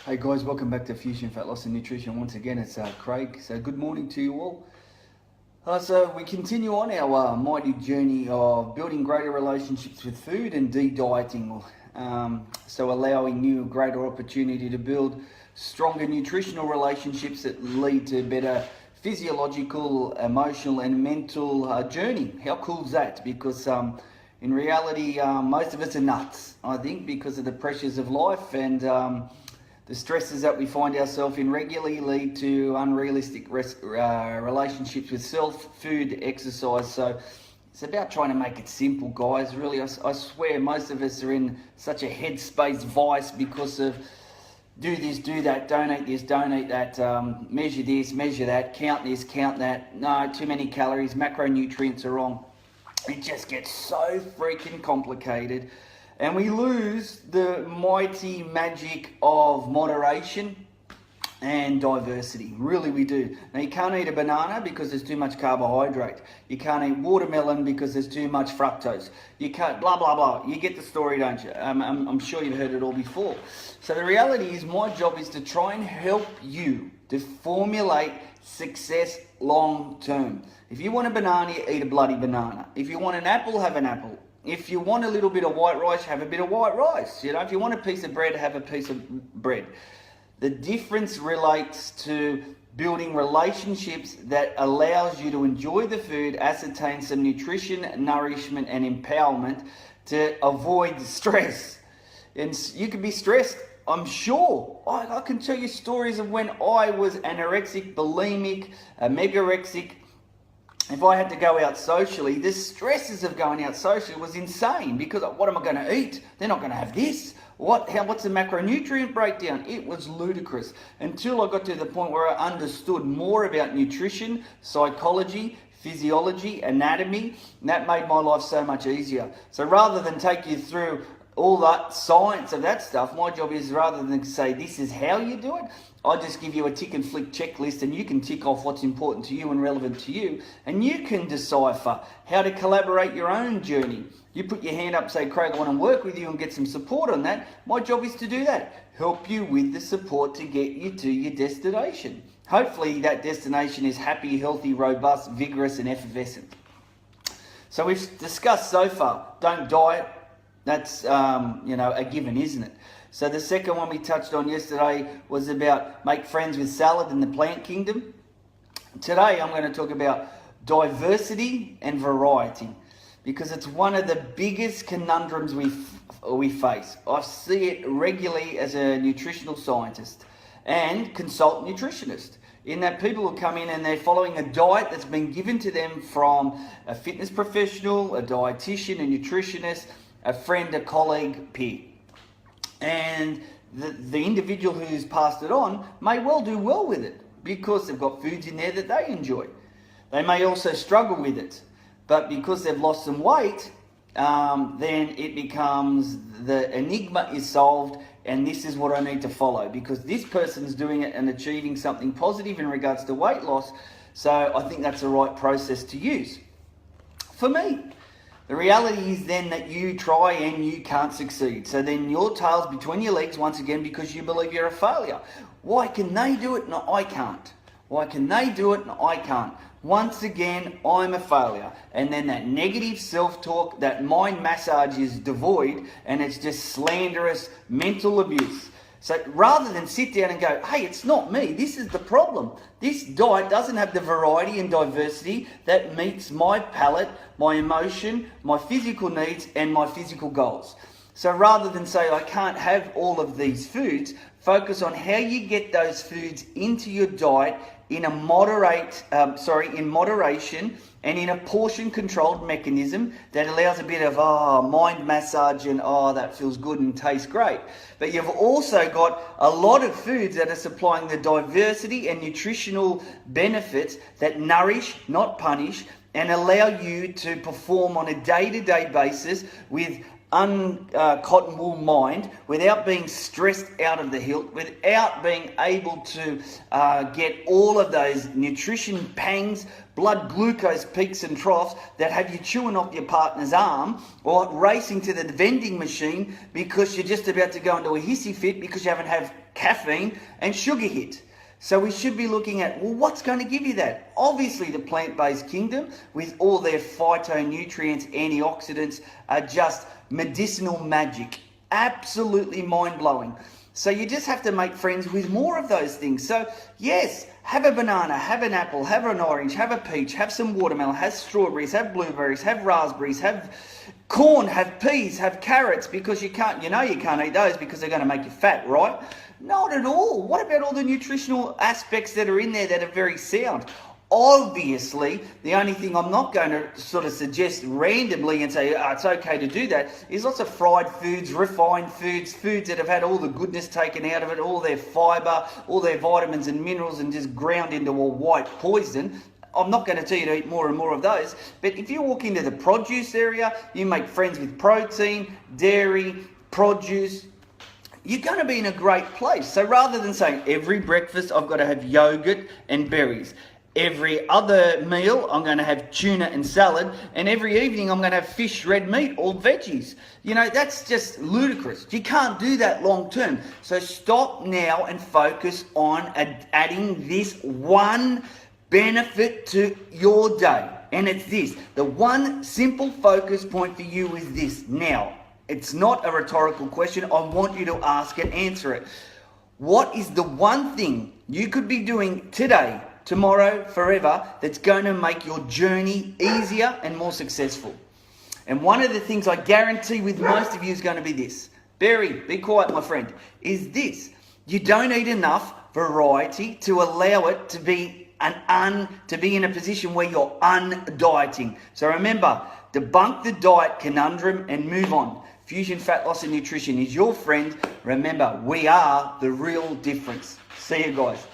Hey guys, welcome back to Fusion Fat Loss and Nutrition. Once again, it's Craig. So good morning to you all. So we continue on our mighty journey of building greater relationships with food and de-dieting. So allowing you a greater opportunity to build stronger nutritional relationships that lead to better physiological, emotional and mental journey. How cool is that? Because in reality, most of us are nuts, I think, because of the pressures of life and the stresses that we find ourselves in regularly lead to unrealistic relationships with self, food, exercise. So it's about trying to make it simple, guys. Really, I swear most of us are in such a headspace vice because of do this, do that, don't eat this, don't eat that, measure this, measure that, count this, count that. No, too many calories, macronutrients are wrong. It just gets so freaking complicated. And we lose the mighty magic of moderation and diversity. Really, we do. Now, you can't eat a banana because there's too much carbohydrate. You can't eat watermelon because there's too much fructose. You can't, blah, blah, blah. You get the story, don't you? I'm sure you've heard it all before. So the reality is my job is to try and help you to formulate success long term. If you want a banana, eat a bloody banana. If you want an apple, have an apple. If you want a little bit of white rice, have a bit of white rice. You know, if you want a piece of bread, have a piece of bread. The difference relates to building relationships that allows you to enjoy the food, ascertain some nutrition, nourishment, and empowerment to avoid stress. And you can be stressed, I'm sure. I can tell you stories of when I was anorexic, bulimic, megarexic. If I had to go out socially, the stresses of going out socially was insane because what am I going to eat? They're not going to have this. What's the macronutrient breakdown? It was ludicrous until I got to the point where I understood more about nutrition, psychology, physiology, anatomy, and that made my life so much easier. So rather than take you through all that science of that stuff, my job is rather than say this is how you do it, I just give you a tick and flick checklist and you can tick off what's important to you and relevant to you, and you can decipher how to collaborate your own journey. You put your hand up, say, Craig, I want to work with you and get some support on that. My job is to do that, help you with the support to get you to your destination. Hopefully that destination is happy, healthy, robust, vigorous and effervescent. So we've discussed so far, don't diet. That's, a given, isn't it? So the second one we touched on yesterday was about make friends with salad in the plant kingdom. Today I'm going to talk about diversity and variety because it's one of the biggest conundrums we face. I see it regularly as a nutritional scientist and consult nutritionist, in that people will come in and they're following a diet that's been given to them from a fitness professional, a dietitian, a nutritionist, a friend, a colleague, peer. And the individual who's passed it on may well do well with it because they've got foods in there that they enjoy. They may also struggle with it, but because they've lost some weight, then it becomes the enigma is solved, and this is what I need to follow because this person's doing it and achieving something positive in regards to weight loss. So I think that's the right process to use. For me, the reality is then that you try and you can't succeed. So then your tail's between your legs once again because you believe you're a failure. Why can they do it and I can't? Why can they do it and I can't? Once again, I'm a failure. And then that negative self-talk, that mind massage is devoid and it's just slanderous mental abuse. So rather than sit down and go, hey, it's not me, this is the problem. This diet doesn't have the variety and diversity that meets my palate, my emotion, my physical needs, and my physical goals. So rather than say, I can't have all of these foods, focus on how you get those foods into your diet in in moderation and in a portion-controlled mechanism that allows a bit of mind massage and that feels good and tastes great. But you've also got a lot of foods that are supplying the diversity and nutritional benefits that nourish, not punish, and allow you to perform on a day-to-day basis with cotton wool mind, without being stressed out of the hilt, without being able to get all of those nutrition pangs, blood glucose peaks and troughs that have you chewing off your partner's arm or racing to the vending machine because you're just about to go into a hissy fit because you haven't had caffeine and sugar hit. So we should be looking at, well, what's going to give you that? Obviously, the plant-based kingdom, with all their phytonutrients, antioxidants, are just medicinal magic. Absolutely mind-blowing. So you just have to make friends with more of those things. So yes, have a banana, have an apple, have an orange, have a peach, have some watermelon, have strawberries, have blueberries, have raspberries, have corn, have peas, have carrots, because you can't eat those because they're going to make you fat, right? Not at all. What about all the nutritional aspects that are in there that are very sound? Obviously, the only thing I'm not going to sort of suggest randomly and say it's okay to do that is lots of fried foods, refined foods, foods that have had all the goodness taken out of it, all their fibre, all their vitamins and minerals, and just ground into a white poison. I'm not going to tell you to eat more and more of those, but if you walk into the produce area, you make friends with protein, dairy, produce, you're going to be in a great place. So rather than saying every breakfast I've got to have yogurt and berries, every other meal I'm going to have tuna and salad, and every evening I'm going to have fish, red meat, or veggies. That's just ludicrous. You can't do that long term. So stop now and focus on adding this one benefit to your day. And it's this. The one simple focus point for you is this. Now, it's not a rhetorical question. I want you to ask and answer it. What is the one thing you could be doing today, tomorrow, forever, that's going to make your journey easier and more successful? And one of the things I guarantee with most of you is going to be this. Barry, be quiet, my friend, is this. You don't eat enough variety to allow it to be in a position where you're undieting. So remember, debunk the diet conundrum and move on. Fusion Fat Loss and Nutrition is your friend. Remember, we are the real difference. See you guys.